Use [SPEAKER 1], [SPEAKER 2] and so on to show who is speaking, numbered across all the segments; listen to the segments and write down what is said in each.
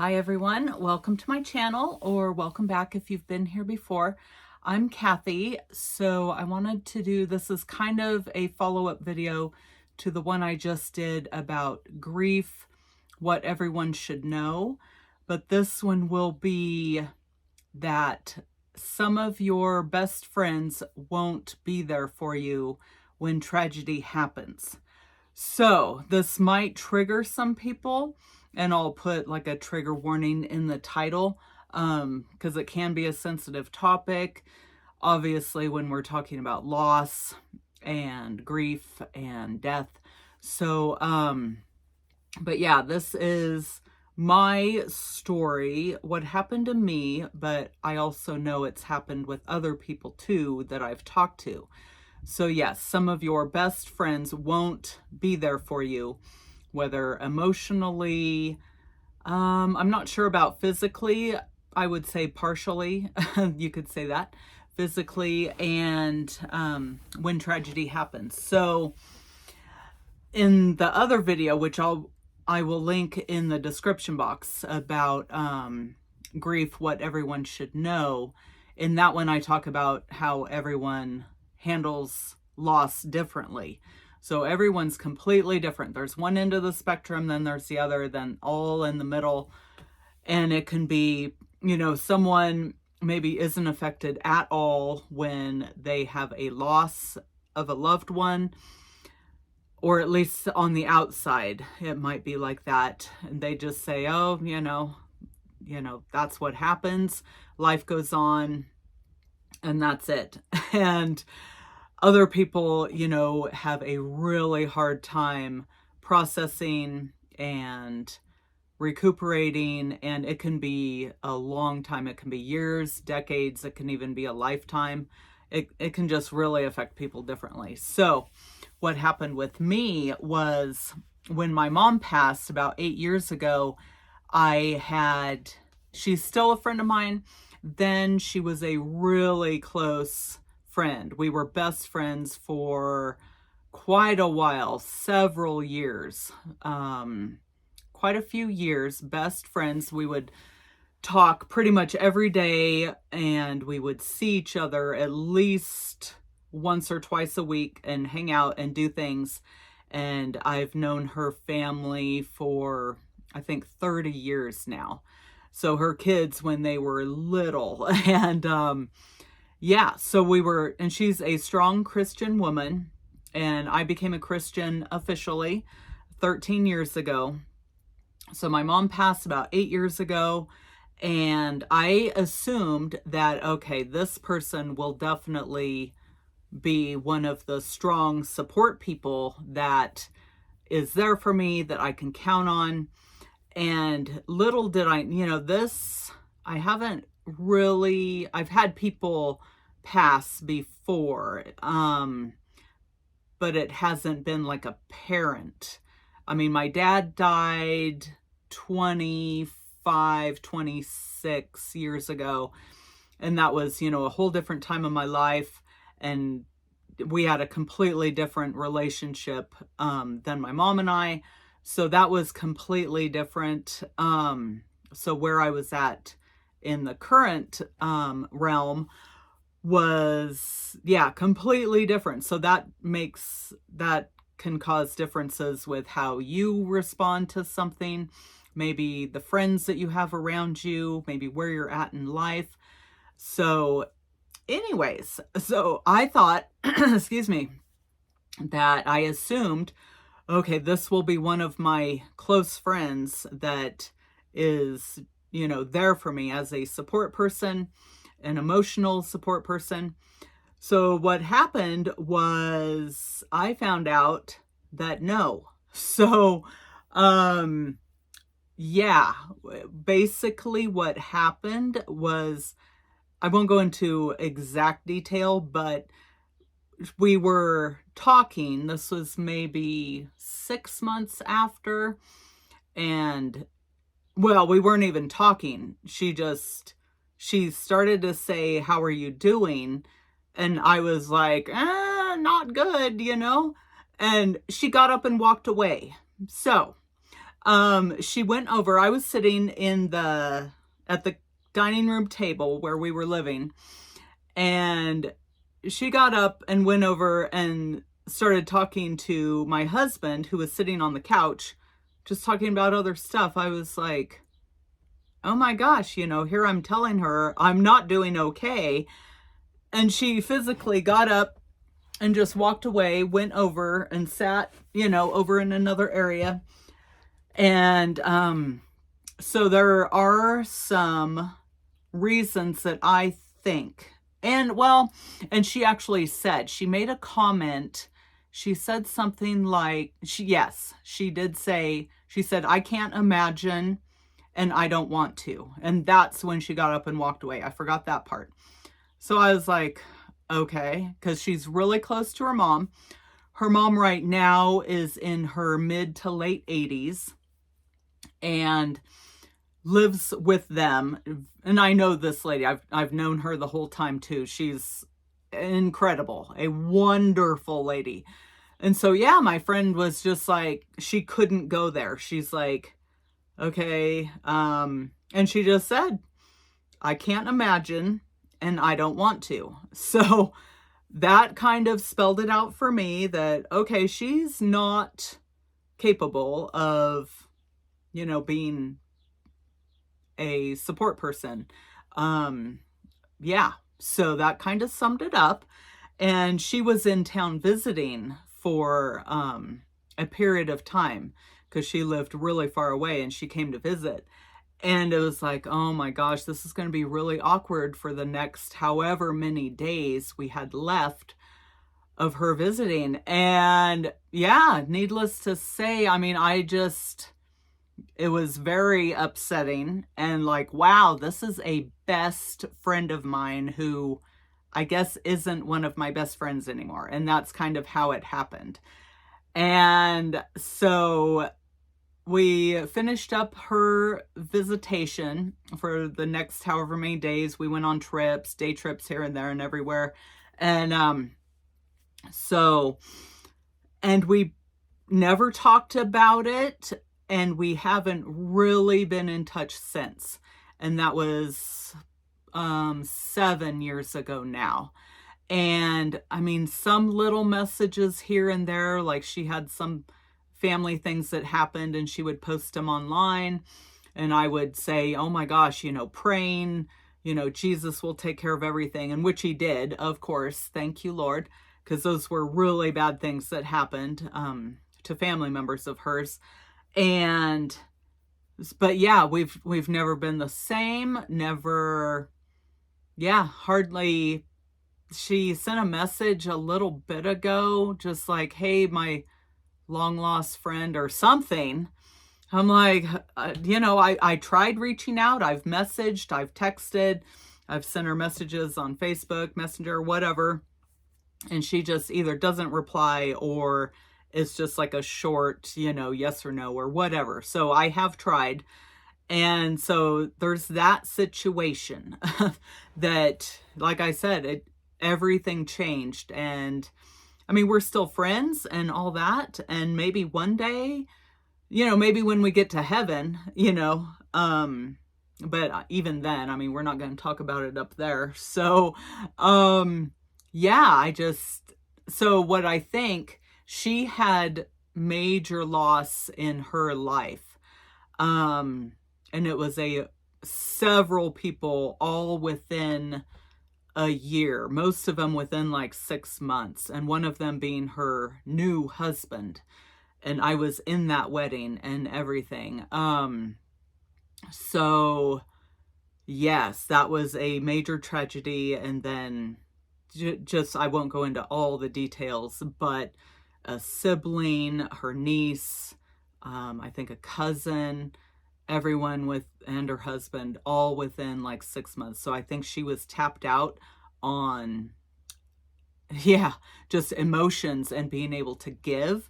[SPEAKER 1] Hi everyone, welcome to my channel, or welcome back if you've been here before. I'm Kathy. So I wanted to do, this is kind of a follow-up video to the one I just did about grief, what everyone should know. But this one will be that some of your best friends won't be there for you when tragedy happens. So this might trigger some people, and I'll put like a trigger warning in the title because it can be a sensitive topic. Obviously, when we're talking about loss and grief and death. So, but yeah, this is my story, what happened to me, but I also know it's happened with other people too that I've talked to. So yes, some of your best friends won't be there for you, whether emotionally, I'm not sure about physically, I would say partially, you could say that, physically, and when tragedy happens. So in the other video, which I will link in the description box about grief, what everyone should know, in that one I talk about how everyone handles loss differently. So everyone's completely different. There's one end of the spectrum, then there's the other, then all in the middle. And it can be, you know, someone maybe isn't affected at all when they have a loss of a loved one, or at least on the outside, it might be like that. And they just say, oh, you know, that's what happens. Life goes on and that's it. And other people, you know, have a really hard time processing and recuperating, and it can be a long time. It can be years, decades. It can even be a lifetime. It can just really affect people differently. So what happened with me was when my mom passed about 8 years ago, she's still a friend of mine. Then she was a really close friend. We were best friends for quite a while, several years, quite a few years, best friends. We would talk pretty much every day, and we would see each other at least once or twice a week and hang out and do things. And I've known her family for, I think, 30 years now. So her kids when they were little. And yeah, so and she's a strong Christian woman, and I became a Christian officially 13 years ago. So my mom passed about 8 years ago, and I assumed that, okay, this person will definitely be one of the strong support people that is there for me, that I can count on. And little did I, you know, I've had people pass before, but it hasn't been like a parent. I mean, my dad died 26 years ago, and that was, you know, a whole different time of my life, and we had a completely different relationship than my mom and I. So that was completely different. So where I was at in the current realm was, yeah, completely different. So that can cause differences with how you respond to something, maybe the friends that you have around you, maybe where you're at in life. So anyways, so I thought, excuse me, that I assumed, okay, this will be one of my close friends that is, you know, there for me as a support person, an emotional support person. So what happened was I found out that no. So, yeah, basically what happened was, I won't go into exact detail, but we were talking. This was maybe 6 months after, and well, we weren't even talking. She started to say, how are you doing? And I was like, not good, you know? And she got up and walked away. So She went over, I was sitting at the dining room table where we were living, and she got up and went over and started talking to my husband, who was sitting on the couch, just talking about other stuff. I was like, oh my gosh, here I'm telling her I'm not doing okay. And she physically got up and just walked away, went over and sat, over in another area. And so there are some reasons that I think, and she actually said, she made a comment. She said something like, she did say, she said, I can't imagine and I don't want to. And that's when she got up and walked away. I forgot that part. So I was like, okay, because she's really close to her mom. Her mom right now is in her mid to late 80s and lives with them. And I know this lady. I've known her the whole time too. She's incredible, a wonderful lady. And so, yeah, my friend was just like, she couldn't go there. She's like, okay. And she just said, I can't imagine and I don't want to. So that kind of spelled it out for me that, okay, she's not capable of, being a support person. Yeah. So that kind of summed it up. And she was in town visiting for a period of time because she lived really far away and she came to visit. And it was like, oh my gosh, this is going to be really awkward for the next however many days we had left of her visiting. And yeah, needless to say, I mean, it was very upsetting and like, wow, this is a best friend of mine who I guess isn't one of my best friends anymore. And that's kind of how it happened. And so we finished up her visitation for the next however many days. We went on trips, day trips here and there and everywhere. And and we never talked about it. And we haven't really been in touch since. And that was 7 years ago now. And I mean, some little messages here and there, like she had some family things that happened and she would post them online. And I would say, oh my gosh, praying, Jesus will take care of everything. And which he did, of course. Thank you, Lord. Because those were really bad things that happened to family members of hers. But yeah, we've never been the same, never, hardly. She sent a message a little bit ago, just like, hey, my long lost friend or something. I'm like, I tried reaching out. I've messaged, I've texted, I've sent her messages on Facebook, Messenger, whatever. And she just either doesn't reply or it's just like a short, yes or no or whatever. So I have tried. And so there's that situation that, like I said, everything changed. And I mean, we're still friends and all that. And maybe one day, maybe when we get to heaven, but even then, I mean, we're not going to talk about it up there. So, yeah, so what I think, she had major loss in her life. And it was several people all within a year, most of them within like 6 months, and one of them being her new husband. And I was in that wedding and everything. So yes, that was a major tragedy. And then just, I won't go into all the details, but a sibling, her niece, I think a cousin, everyone and her husband, all within like 6 months. So I think she was tapped out on, just emotions and being able to give.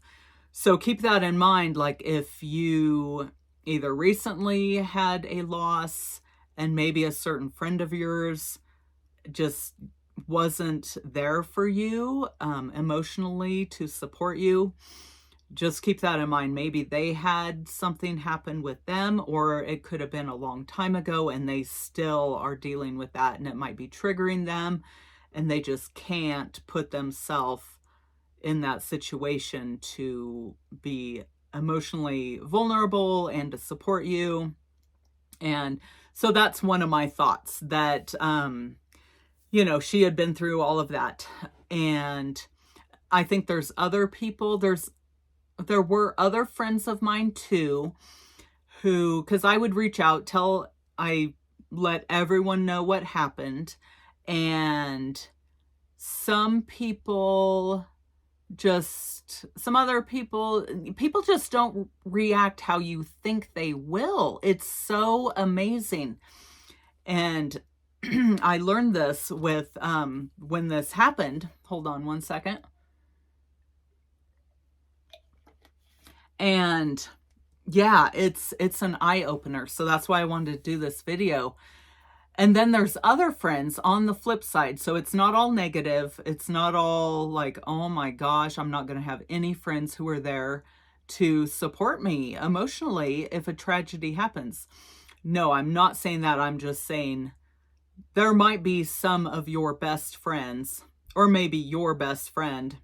[SPEAKER 1] So keep that in mind. Like if you either recently had a loss and maybe a certain friend of yours just wasn't there for you emotionally to support you, just keep that in mind. Maybe they had something happen with them, or it could have been a long time ago and they still are dealing with that, and it might be triggering them and they just can't put themselves in that situation to be emotionally vulnerable and to support you. And so that's one of my thoughts, that she had been through all of that. And I think there's other people, there were other friends of mine too, who, because I would reach out, I let everyone know what happened. And some other people just don't react how you think they will. It's so amazing. And I learned this with, when this happened. Hold on one second. And yeah, it's an eye opener. So that's why I wanted to do this video. And then there's other friends on the flip side. So it's not all negative. It's not all like, oh my gosh, I'm not going to have any friends who are there to support me emotionally if a tragedy happens. No, I'm not saying that. I'm just saying there might be some of your best friends, or maybe your best friend,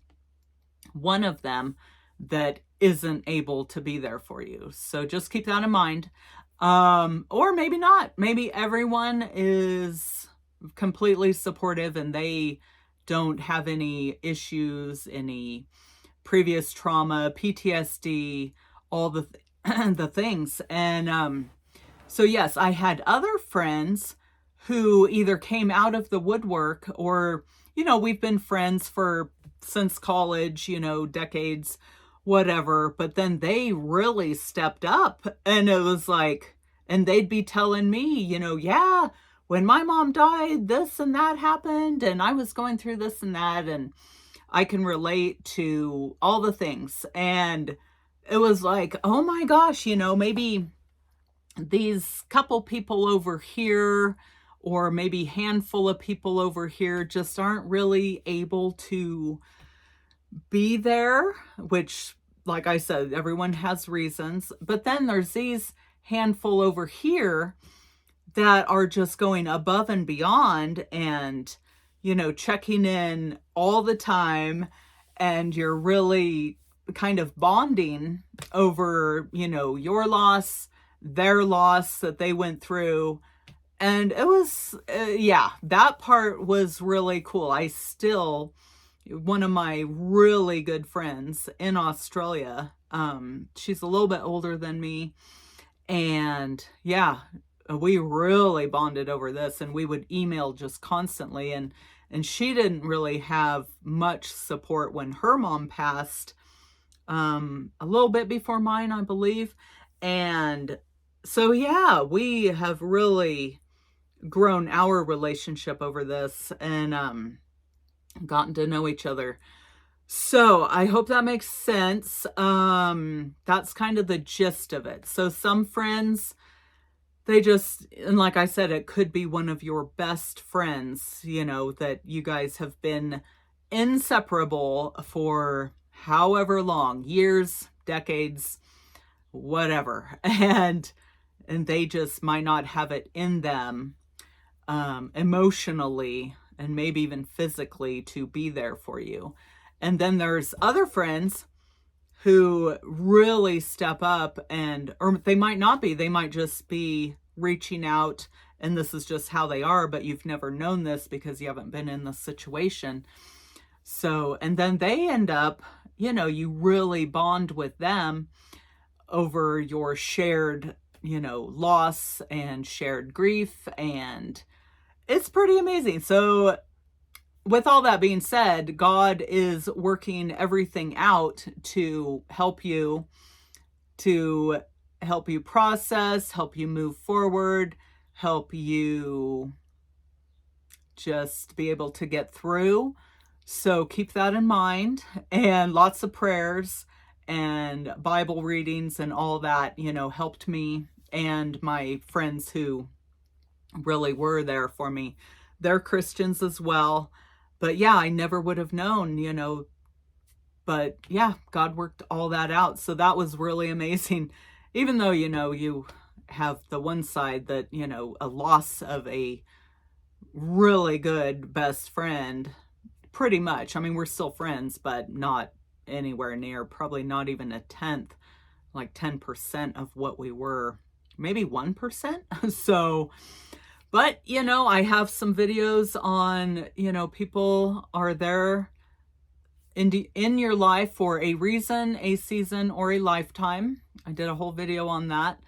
[SPEAKER 1] one of them, that isn't able to be there for you. So just keep that in mind. Or maybe not. Maybe everyone is completely supportive and they don't have any issues, any previous trauma, PTSD, all the the things. And so yes, I had other friends who either came out of the woodwork, or we've been friends since college, decades, whatever, but then they really stepped up, and it was like, and they'd be telling me, yeah, when my mom died, this and that happened, and I was going through this and that, and I can relate to all the things. And it was like, oh my gosh, maybe these couple people over here, or maybe handful of people over here, just aren't really able to be there, which, like I said, everyone has reasons. But then there's these handful over here that are just going above and beyond and, checking in all the time. And you're really kind of bonding over, your loss, their loss that they went through. And it was, that part was really cool. One of my really good friends in Australia, she's a little bit older than me, and yeah, we really bonded over this, and we would email just constantly. And she didn't really have much support when her mom passed, a little bit before mine, I believe. And so yeah, we have really grown our relationship over this, and gotten to know each other. So I hope that makes sense. That's kind of the gist of it. So some friends, and like I said, it could be one of your best friends, that you guys have been inseparable for however long, years, decades, whatever. And they just might not have it in them, emotionally, and maybe even physically, to be there for you. And then there's other friends who really step up, or they might not be, they might just be reaching out, and this is just how they are, but you've never known this because you haven't been in the situation. So, and then they end up, you really bond with them over your shared, loss and shared grief, and it's pretty amazing. So with all that being said, God is working everything out to help you process, help you move forward, help you just be able to get through. So keep that in mind, and lots of prayers and Bible readings and all that, helped me and my friends who really were there for me. They're Christians as well. But yeah, I never would have known, But yeah, God worked all that out. So that was really amazing. Even though, you know, you have the one side that, you know, a loss of a really good best friend, pretty much. I mean, we're still friends, but not anywhere near, probably not even a tenth, like 10% of what we were, maybe 1%. So, but, you know, I have some videos on, you know, people are there in your life for a reason, a season, or a lifetime. I did a whole video on that.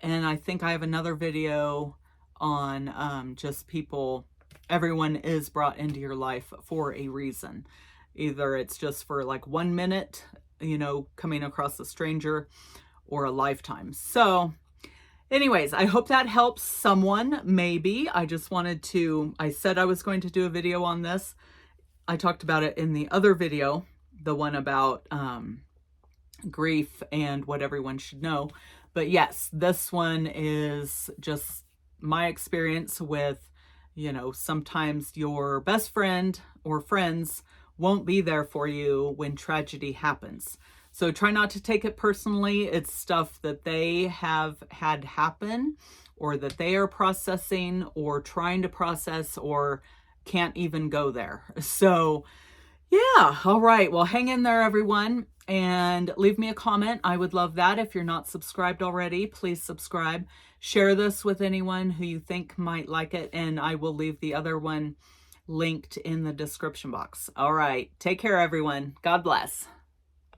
[SPEAKER 1] And I think I have another video on just people, everyone is brought into your life for a reason. Either it's just for like 1 minute, you know, coming across a stranger, or a lifetime. So anyways, I hope that helps someone, maybe. I just wanted to, I said I was going to do a video on this. I talked about it in the other video, the one about grief and what everyone should know. But yes, this one is just my experience with, you know, sometimes your best friend or friends won't be there for you when tragedy happens. So try not to take it personally. It's stuff that they have had happen, or that they are processing or trying to process, or can't even go there. So yeah, all right. Well, hang in there, everyone, and leave me a comment. I would love that. If you're not subscribed already, please subscribe. Share this with anyone who you think might like it, and I will leave the other one linked in the description box. All right. Take care, everyone. God bless.